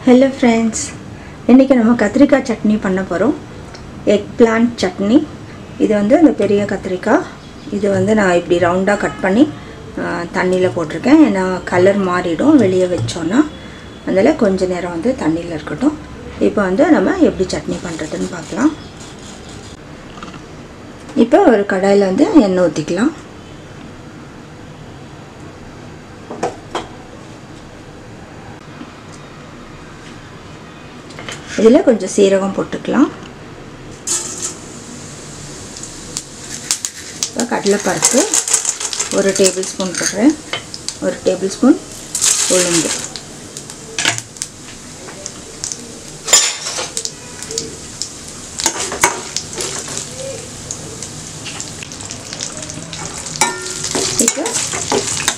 Hello friends, இன்னைக்கு நம்ம கத்திரிக்காய் சட்னி பண்ண போறோம். Egg plant chutney. இது வந்து அந்த பெரிய கத்திரிக்காய். இது வந்து நான் இப்படி ரவுண்டா கட் பண்ணி தண்ணில போட்டுருக்கேன். ஏனா கலர் மாறிடும் வெளிய வெச்சோம்னா. அதனால கொஞ்ச நேரம் வந்து தண்ணில இருக்கட்டும். இப்போ வந்து நம்ம எப்படி சட்னி பண்றதுன்னு பார்க்கலாம். இப்போ ஒரு கடாயில வந்து எண்ணெய் ஊத்திக்கலாம். இதில கொஞ்சம் சீரகம் போட்டுக்கலாம். கடலை பருப்பு 1 டேபிள்ஸ்பூன் போடுறேன். 1 டேபிள்ஸ்பூன் உளுந்து. இப்போ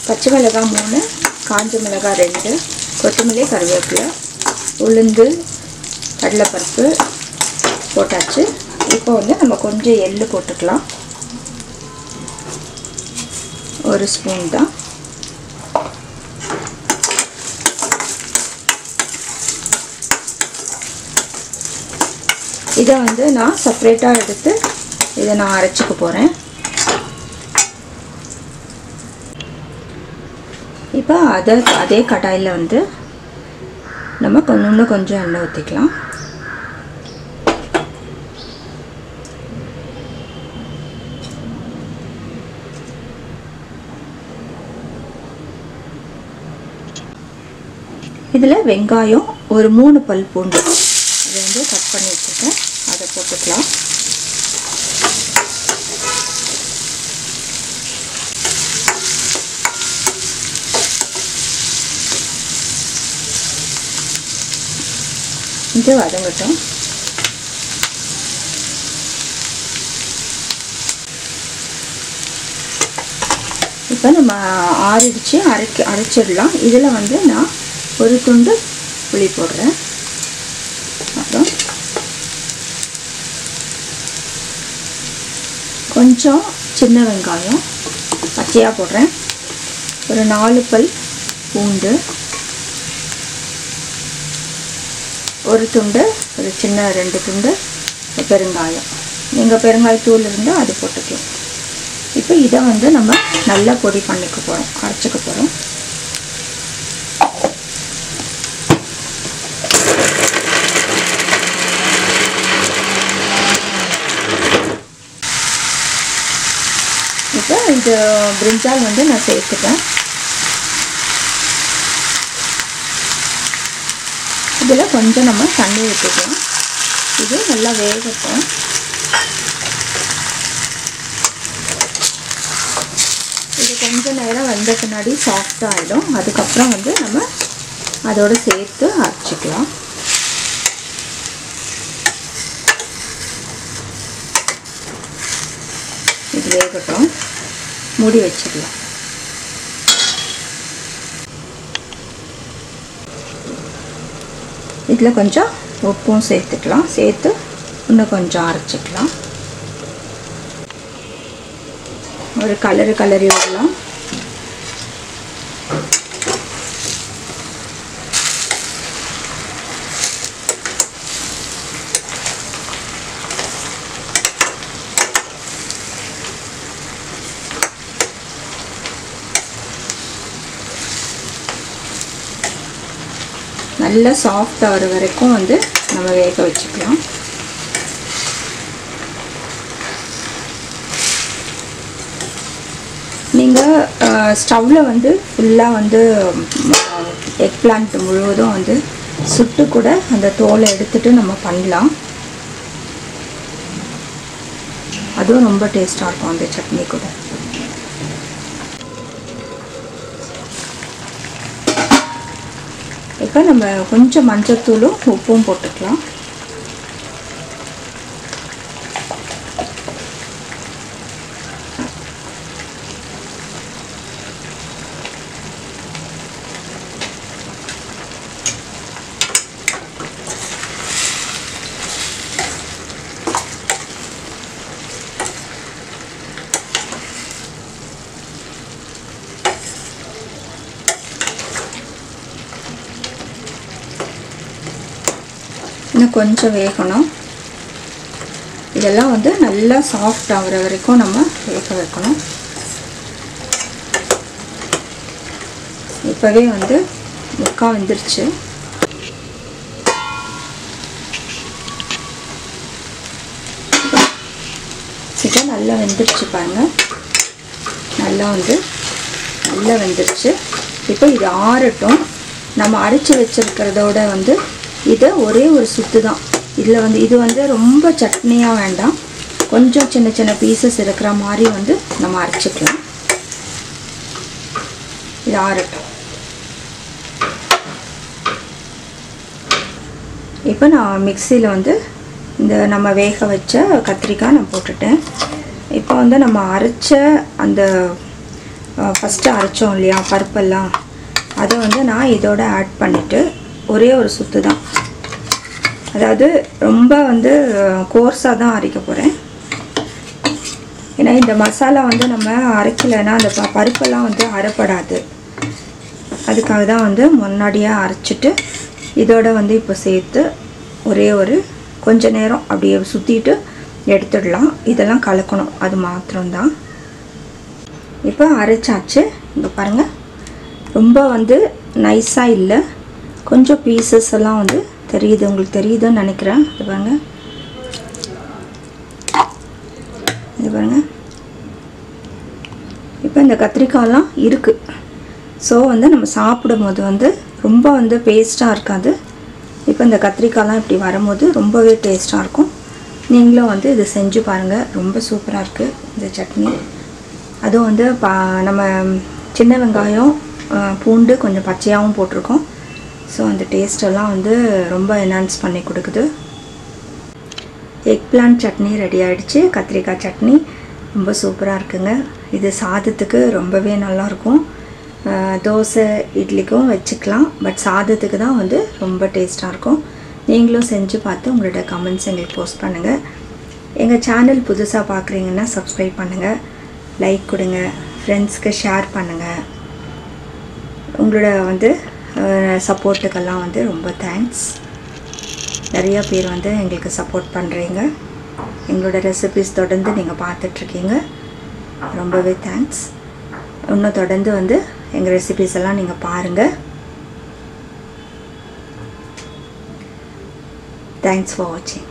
பச்சை மிளகாய் 3, காஞ்ச மிளகாய் 2, கொத்தமல்லி, கறிவேப்பிலை, உளுந்து, கடலை பருப்பு போட்டாச்சு. இப்போ வந்து நம்ம கொஞ்சம் எள்ளு போட்டுக்கலாம். 1 ஸ்பூன் தான். இதை வந்து நான் செப்பரேட்டா எடுத்து இதை நான் அரைச்சுக்க போறேன். இப்போ அதே கடாயில வந்து நம்ம இன்னும் கொஞ்சம் எண்ணெய் ஊத்திக்கலாம். இதில் வெங்காயம் ஒரு 3 பல் பூண்டு அதை வந்து கட் பண்ணி வச்சுருக்கேன். அதை போட்டுக்கலாம். இது வதங்கட்டும். இப்போ நம்ம ஆறிடுச்சு, அரைச்சிடலாம். இதில் வந்து நான் ஒரு துண்டு புளி போடுறேன். அப்புறம் கொஞ்சம் சின்ன வெங்காயம் பச்சையாக போடுறேன். ஒரு 4 பல் பூண்டு, ஒரு துண்டு, ஒரு சின்ன 2 துண்டு பெருங்காயம். நீங்கள் பெருங்காயத்தூள் இருந்தால் அது போட்டுக்கலாம். இப்போ இதை வந்து நம்ம நல்லா பொடி பண்ணிக்க போகிறோம், அரைச்சிக்க போகிறோம். இப்போ இந்த பிரிஞ்சால் வந்து நான் சேர்த்துட்டேன். இதில் கொஞ்சம் நம்ம தண்ணி ஊற்றிக்கலாம். இது நல்லா வேகட்டும். இது கொஞ்சம் நேரம் வந்த பின்னாடி சாஃப்டாக ஆகிடும். அதுக்கப்புறம் வந்து நம்ம அதோடு சேர்த்து அரைச்சிக்கலாம். இது வேகட்டும், மூடி வச்சிடலாம். இதில் கொஞ்சம் உப்பும் சேர்த்துக்கலாம். சேர்த்து இன்னும் கொஞ்சம் அரைச்சிக்கலாம். ஒரு கலரி விடலாம். நல்லா சாஃப்ட் ஆகிற வரைக்கும் வந்து நம்ம வேக வச்சுக்கலாம். நீங்கள் ஸ்டவ்வில் வந்து ஃபுல்லாக வந்து எக் பிளான்ட் முழுவதும் வந்து சுட்டு கூட அந்த தோலை எடுத்துட்டு நம்ம பண்ணலாம். அதுவும் ரொம்ப டேஸ்டாக இருக்கும் அந்த சட்னி கூட. இப்போ நம்ம கொஞ்சம் மஞ்சத்தூளும் உப்பும் போட்டுக்கலாம். இன்னும் கொஞ்சம் வேகணும். இதெல்லாம் வந்து நல்லா சாஃப்ட் ஆகிற வரைக்கும் நம்ம வேக வைக்கணும். இப்போவே வந்து முக்கால் வெந்துருச்சு. இது நல்லா வெந்துருச்சு பாருங்கள். நல்லா வெந்துருச்சு. இப்போ இது ஆறட்டும். நம்ம அரைச்சி வச்சிருக்கிறதோட வந்து இதை ஒரே ஒரு சுத்து தான். இதில் வந்து இது வந்து ரொம்ப சட்னியாக வேண்டாம், கொஞ்சம் சின்ன சின்ன பீசஸ் இருக்கிற மாதிரி வந்து நம்ம அரைச்சிக்கலாம். இது ஆறட்டும். இப்போ நான் மிக்சியில் வந்து இந்த நம்ம வேக வச்ச கத்திரிக்காய் நான் போட்டுட்டேன். இப்போ வந்து நம்ம அரைச்ச அந்த ஃபஸ்ட்டு அரைச்சோம் இல்லையா பருப்பெல்லாம், அதை வந்து நான் இதோட ஆட் பண்ணிவிட்டு ஒரே ஒரு சுத்து தான், அதாவது ரொம்ப வந்து கோர்ஸாக தான் அரைக்க போகிறேன். ஏன்னா இந்த மசாலா வந்து நம்ம அரைக்கலைன்னா அந்த பருப்பெல்லாம் வந்து அரைப்படாது. அதுக்காக தான் வந்து முன்னாடியே அரைச்சிட்டு இதோட வந்து இப்போ சேர்த்து ஒரே ஒரு கொஞ்ச நேரம் அப்படியே சுற்றிட்டு எடுத்துடலாம். இதெல்லாம் கலக்கணும், அது மாத்திரம்தான். இப்போ அரைச்சாச்சு. இங்கே பாருங்கள், ரொம்ப வந்து நைஸாக இல்லை, கொஞ்சம் பீசஸ் எல்லாம் வந்து தெரியுது, உங்களுக்கு தெரியுதுன்னு நினைக்கிறேன். இது பாருங்கள், இது பாருங்கள். இப்போ இந்த கத்திரிக்காயெல்லாம் இருக்குது. ஸோ வந்து நம்ம சாப்பிடும் போது வந்து ரொம்ப வந்து பேஸ்ட்டாக இருக்காது. இப்போ இந்த கத்திரிக்காயெல்லாம் இப்படி வரும்போது ரொம்பவே டேஸ்ட்டாக இருக்கும். நீங்களும் வந்து இது செஞ்சு பாருங்கள், ரொம்ப சூப்பராக இருக்குது இந்த சட்னி. அதுவும் வந்து நம்ம சின்ன வெங்காயம் பூண்டு கொஞ்சம் பச்சையாகவும் போட்டிருக்கோம். ஸோ அந்த டேஸ்டெல்லாம் வந்து ரொம்ப என்ஹான்ஸ் பண்ணி கொடுக்குது. எக் பிளான்ட் சட்னி ரெடி ஆகிடுச்சு. கத்திரிக்காய் சட்னி ரொம்ப சூப்பராக இருக்குங்க. இது சாதத்துக்கு ரொம்பவே நல்லாயிருக்கும். தோசை இட்லிக்கும் வச்சுக்கலாம், பட் சாதத்துக்கு தான் வந்து ரொம்ப டேஸ்ட்டாக இருக்கும். நீங்களும் செஞ்சு பார்த்து உங்களோட கமெண்ட்ஸ் எங்களுக்கு போஸ்ட் பண்ணுங்கள். எங்கள் சேனல் புதுசாக பார்க்குறீங்கன்னா சப்ஸ்கிரைப் பண்ணுங்கள், லைக் கொடுங்க, ஃப்ரெண்ட்ஸ்க்கு ஷேர் பண்ணுங்கள். உங்களோட வந்து சப்போர்ட்டுக்கெல்லாம் வந்து ரொம்ப தேங்க்ஸ். நிறையா பேர் வந்து எங்களுக்கு சப்போர்ட் பண்ணுறீங்க. எங்களோட ரெசிபீஸ் தொடர்ந்து நீங்கள் பார்த்துட்ருக்கீங்க, ரொம்பவே தேங்க்ஸ். இன்னும் தொடர்ந்து வந்து எங்கள் ரெசிபீஸ் எல்லாம் நீங்கள் பாருங்கள். தேங்க்ஸ் ஃபார் வாட்சிங்.